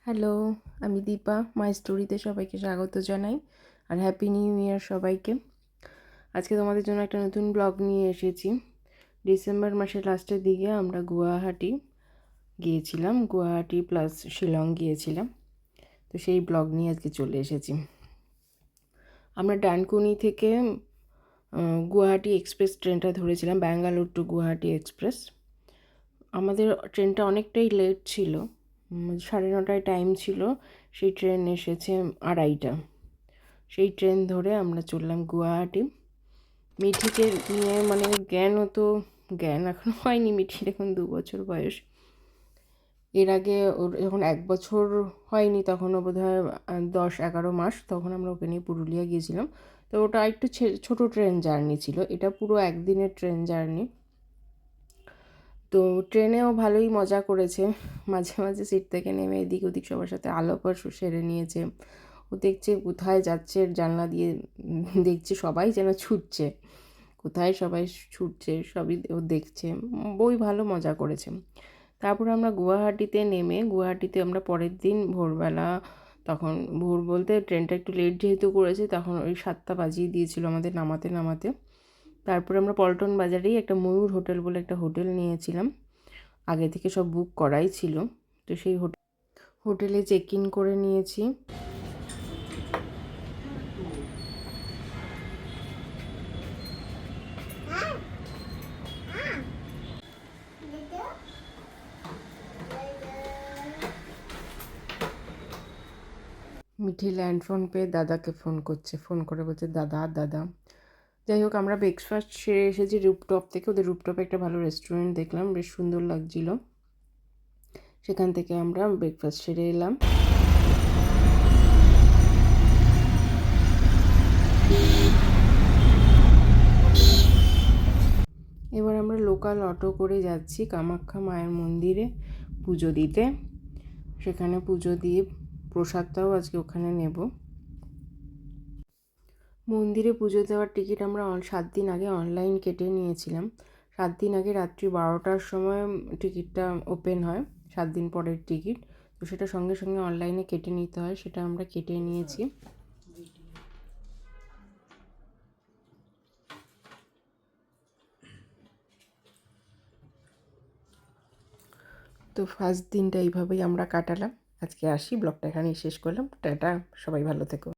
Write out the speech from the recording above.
Hello, আমি দীপা। মাই স্টোরিতে সবাইকে স্বাগত জানাই আর হ্যাপি নিউ ইয়ার সবাইকে। আজকে তোমাদের জন্য একটা নতুন ব্লগ নিয়ে এসেছি। ডিসেম্বর মাসের লাস্টের দিকে আমরা গুয়াহাটি গিয়েছিলাম, গুয়াহাটি প্লাস শিলং গিয়েছিলাম। তো সেই ব্লগ নিয়ে আজকে চলে এসেছি। আমরা ডানকুনি থেকে গুয়াহাটি এক্সপ্রেস ট্রেনটা ধরেছিলাম, ব্যাঙ্গালোর টু গুয়াহাটি এক্সপ্রেস। আমাদের ট্রেনটা অনেকটাই লেট ছিল, 9:30টায় টাইম ছিল। সেই ট্রেন এসেছে 2:30টা। সেই ট্রেন ধরে আমরা চললাম গুয়াহাটি। মিঠিকে নিয়ে জ্ঞান এখনও হয়নি, মিঠির এখন 2 বছর বয়স। এর আগে ওর যখন 1 বছর হয়নি তখনও বোধহয় 10-11 মাস, তখন আমরা ওকে নিয়ে পুরুলিয়া গিয়েছিলাম। তো ওটা একটু ছোটো ট্রেন জার্নি ছিল, এটা পুরো একদিনের ট্রেন জার্নি। তো ট্রেনেও ভালোই মজা করেছে, মাঝে মাঝে সিট থেকে নেমে এদিক ওদিক সবার সাথে আলাপ সেরে নিয়েছে। ও দেখছে কোথায় যাচ্ছে, জানলা দিয়ে দেখছে সবাই যেন ছুটছে, কোথায় সবাই ছুটছে সবই ও দেখছে। ভালো মজা করেছে। তারপর আমরা গুয়াহাটিতে আমরা পরের দিন ভোরবেলা, তখন ভোর বলতে ট্রেনটা একটু লেট যেহেতু করেছে, তখন ওই 7টা বাজিয়ে দিয়েছিল আমাদের নামাতে। তারপরে আমরা পল্টন বাজারেই একটা ময়ূর হোটেল বলে একটা হোটেল নিয়েছিলাম, আগে থেকে সব বুক করাই ছিল। তো সেই হোটেলে চেক ইন করে নিয়েছি। মিঠি ল্যান্ডফোন পেয়ে দাদাকে ফোন করে বলছে দাদা দাদা। যাই হোক, আমরা ব্রেকফাস্ট সেরে এসেছি রুপটপ থেকে। ওদের রুপটপে একটা ভালো রেস্টুরেন্ট দেখলাম, বেশ সুন্দর লাগছিল। সেখান থেকে আমরা ব্রেকফাস্ট সেরে এলাম। এবার আমরা লোকাল অটো করে যাচ্ছি কামাখ্যা মায়ের মন্দিরে পুজো দিতে। সেখানে পুজো দিয়ে প্রসাদটাও আজকে ওখানে নেব। মন্দিরে পুজো দেওয়ার টিকিট আমরা 7 দিন আগে অনলাইন কেটে নিয়েছিলাম। 7 দিন আগে রাত্রি 12টার সময় টিকিটটা ওপেন হয়, 7 দিন পরের টিকিট। তো সেটা সঙ্গে সঙ্গে অনলাইনে কেটে নিতে হয়, সেটা আমরা কেটে নিয়েছি। তো ফার্স্ট দিনটা এইভাবেই আমরা কাটালাম। আজকে আসি, ব্লগটা এখানেই শেষ করলাম। টাটা, সবাই ভালো থেকো।